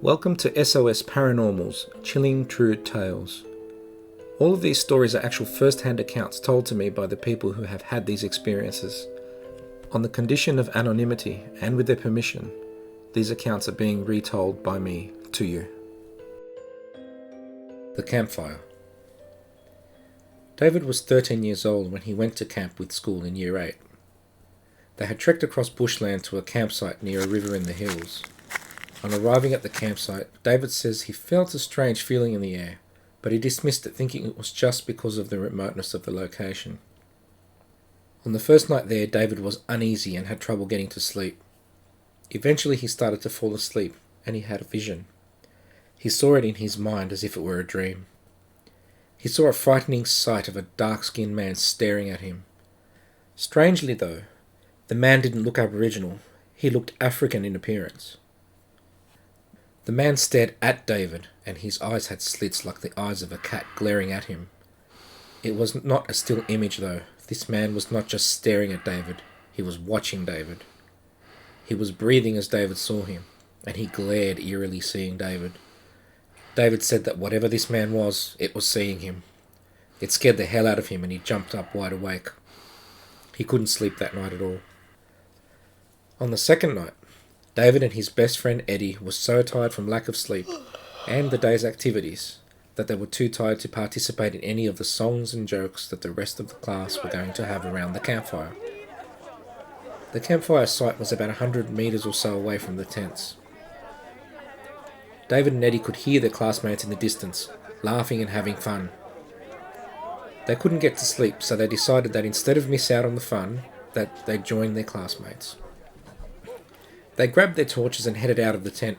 Welcome to SOS Paranormal's Chilling True Tales. All of these stories are actual first-hand accounts told to me by the people who have had these experiences. On the condition of anonymity and with their permission, these accounts are being retold by me to you. The Campfire. David was 13 years old when he went to camp with school in Year 8. They had trekked across bushland to a campsite near a river in the hills. On arriving at the campsite, David says he felt a strange feeling in the air, but he dismissed it thinking it was just because of the remoteness of the location. On the first night there, David was uneasy and had trouble getting to sleep. Eventually he started to fall asleep, and he had a vision. He saw it in his mind as if it were a dream. He saw a frightening sight of a dark-skinned man staring at him. Strangely though, the man didn't look Aboriginal, he looked African in appearance. The man stared at David, and his eyes had slits like the eyes of a cat glaring at him. It was not a still image though. This man was not just staring at David, he was watching David. He was breathing as David saw him, and he glared eerily seeing David. David said that whatever this man was, it was seeing him. It scared the hell out of him and he jumped up wide awake. He couldn't sleep that night at all. On the second night, David and his best friend Eddie were so tired from lack of sleep and the day's activities that they were too tired to participate in any of the songs and jokes that the rest of the class were going to have around the campfire. The campfire site was about 100 metres or so away from the tents. David and Eddie could hear their classmates in the distance, laughing and having fun. They couldn't get to sleep, so they decided that instead of miss out on the fun, that they'd join their classmates. They grabbed their torches and headed out of the tent.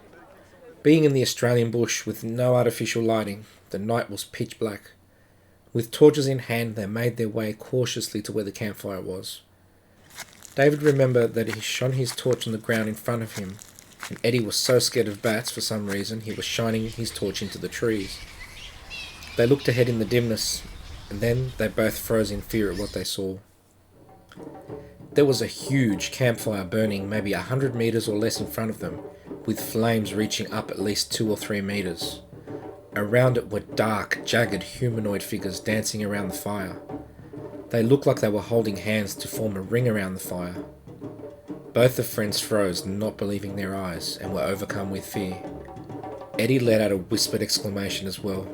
Being in the Australian bush with no artificial lighting, the night was pitch black. With torches in hand, they made their way cautiously to where the campfire was. David remembered that he shone his torch on the ground in front of him, and Eddie was so scared of bats for some reason he was shining his torch into the trees. They looked ahead in the dimness, and then they both froze in fear at what they saw. There was a huge campfire burning maybe 100 metres or less in front of them, with flames reaching up at least 2 or 3 metres. Around it were dark, jagged humanoid figures dancing around the fire. They looked like they were holding hands to form a ring around the fire. Both the friends froze, not believing their eyes, and were overcome with fear. Eddie let out a whispered exclamation as well.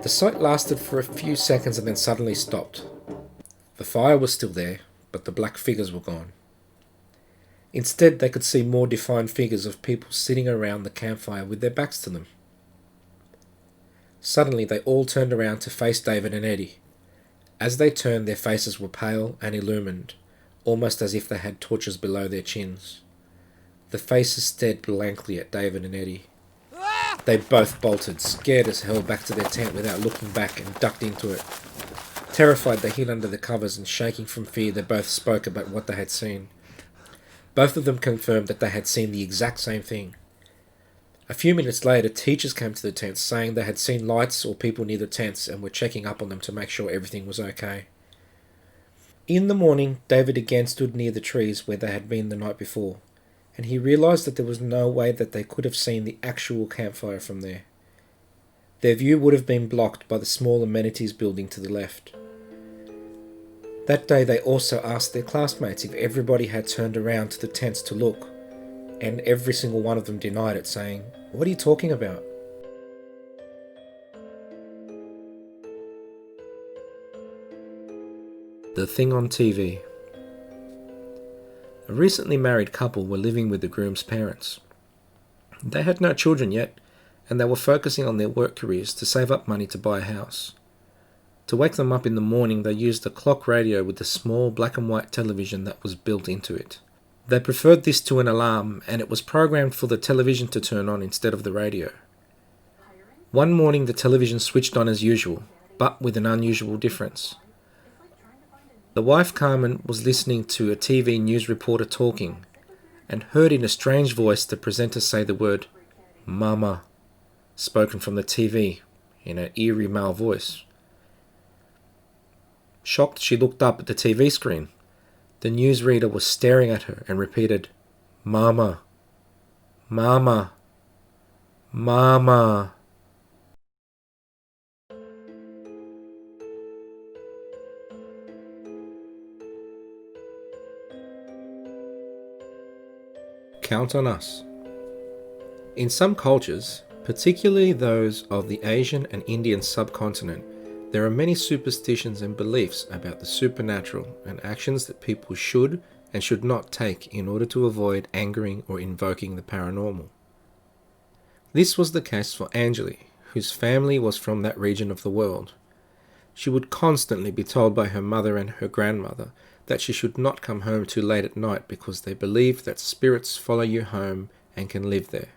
The sight lasted for a few seconds and then suddenly stopped. The fire was still there, but the black figures were gone. Instead, they could see more defined figures of people sitting around the campfire with their backs to them. Suddenly, they all turned around to face David and Eddie. As they turned, their faces were pale and illumined, almost as if they had torches below their chins. The faces stared blankly at David and Eddie. They both bolted, scared as hell, back to their tent without looking back and ducked into it. Terrified, they hid under the covers and shaking from fear, they both spoke about what they had seen. Both of them confirmed that they had seen the exact same thing. A few minutes later, teachers came to the tents saying they had seen lights or people near the tents and were checking up on them to make sure everything was okay. In the morning, David again stood near the trees where they had been the night before, and he realised that there was no way that they could have seen the actual campfire from there. Their view would have been blocked by the small amenities building to the left. That day they also asked their classmates if everybody had turned around to the tents to look, and every single one of them denied it, saying, "What are you talking about?" The Thing on TV. A recently married couple were living with the groom's parents. They had no children yet, and they were focusing on their work careers to save up money to buy a house. To wake them up in the morning, they used a clock radio with a small black and white television that was built into it. They preferred this to an alarm, and it was programmed for the television to turn on instead of the radio. One morning the television switched on as usual, but with an unusual difference. The wife, Carmen, was listening to a TV news reporter talking, and heard in a strange voice the presenter say the word "Mama," spoken from the TV in an eerie male voice. Shocked, she looked up at the TV screen. The newsreader was staring at her and repeated, "Mama, Mama." Mama. Count on us. In some cultures, particularly those of the Asian and Indian subcontinent, there are many superstitions and beliefs about the supernatural and actions that people should and should not take in order to avoid angering or invoking the paranormal. This was the case for Anjali, whose family was from that region of the world. She would constantly be told by her mother and her grandmother that she should not come home too late at night because they believed that spirits follow you home and can live there.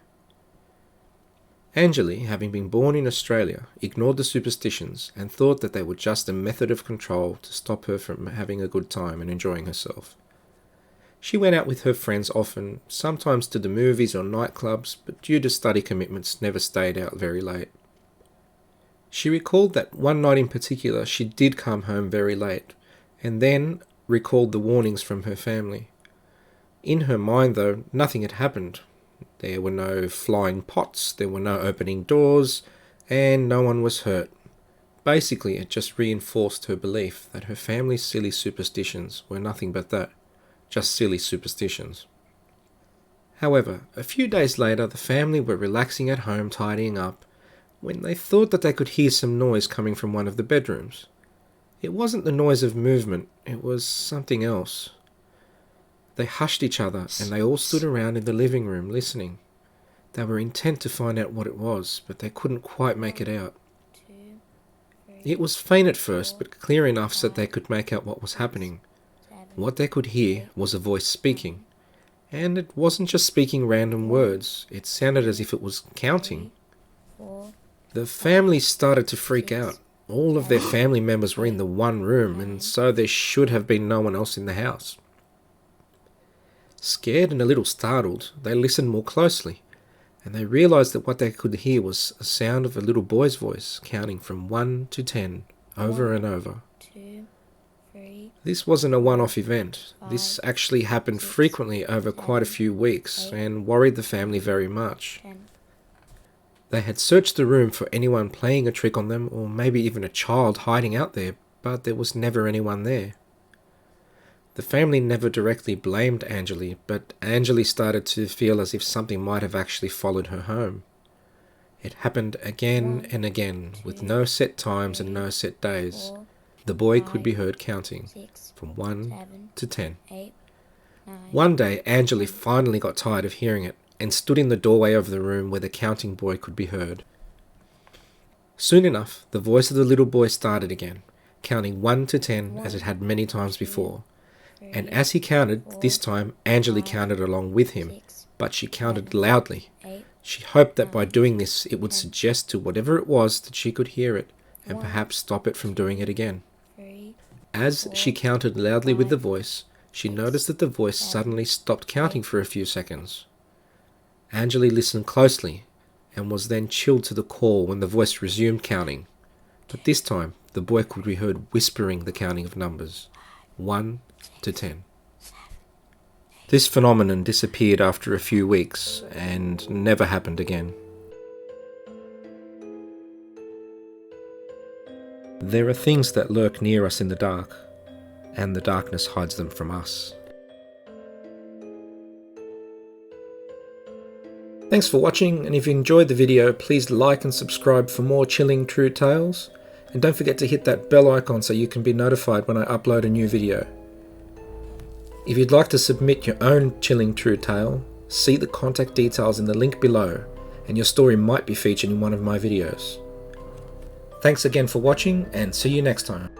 Anjali, having been born in Australia, ignored the superstitions and thought that they were just a method of control to stop her from having a good time and enjoying herself. She went out with her friends often, sometimes to the movies or nightclubs, but due to study commitments never stayed out very late. She recalled that one night in particular she did come home very late, and then recalled the warnings from her family. In her mind, though, nothing had happened. There were no flying pots, there were no opening doors, and no one was hurt. Basically, it just reinforced her belief that her family's silly superstitions were nothing but that, just silly superstitions. However, a few days later, the family were relaxing at home tidying up when they thought that they could hear some noise coming from one of the bedrooms. It wasn't the noise of movement, it was something else. They hushed each other and they all stood around in the living room listening. They were intent to find out what it was, but they couldn't quite make it out. It was faint at first, but clear enough so that they could make out what was happening. What they could hear was a voice speaking. And it wasn't just speaking random words, it sounded as if it was counting. The family started to freak out. All of their family members were in the one room, and so there should have been no one else in the house. Scared and a little startled, they listened more closely, and they realized that what they could hear was a sound of a little boy's voice counting from 1 to 10 over and over. 2, 3. This wasn't a one-off event. This actually happened frequently over quite a few weeks and worried the family very much. 10. They had searched the room for anyone playing a trick on them, or maybe even a child hiding out there, but there was never anyone there. The family never directly blamed Anjali, but Anjali started to feel as if something might have actually followed her home. It happened again and again, with no set times and no set days. 4, The boy could be heard counting 6, from 1 7, to 10. 8, 9. One day, Anjali finally got tired of hearing it and stood in the doorway of the room where the counting boy could be heard. Soon enough, the voice of the little boy started again, counting 1 to 10 as it had many times before. And as he counted, this time Anjali counted along with him, but she counted loudly. 8, She hoped that by doing this it would suggest to whatever it was that she could hear it, and perhaps stop it from doing it again. 3, As she counted loudly with the voice, she noticed that the voice suddenly stopped counting for a few seconds. Anjali listened closely, and was then chilled to the core when the voice resumed counting. But this time, the boy could be heard whispering the counting of numbers, 1 to 10. This phenomenon disappeared after a few weeks, and never happened again. There are things that lurk near us in the dark, and the darkness hides them from us. Thanks for watching, and if you enjoyed the video, please like and subscribe for more chilling true tales, and don't forget to hit that bell icon so you can be notified when I upload a new video. If you'd like to submit your own chilling true tale, see the contact details in the link below, and your story might be featured in one of my videos. Thanks again for watching, and see you next time.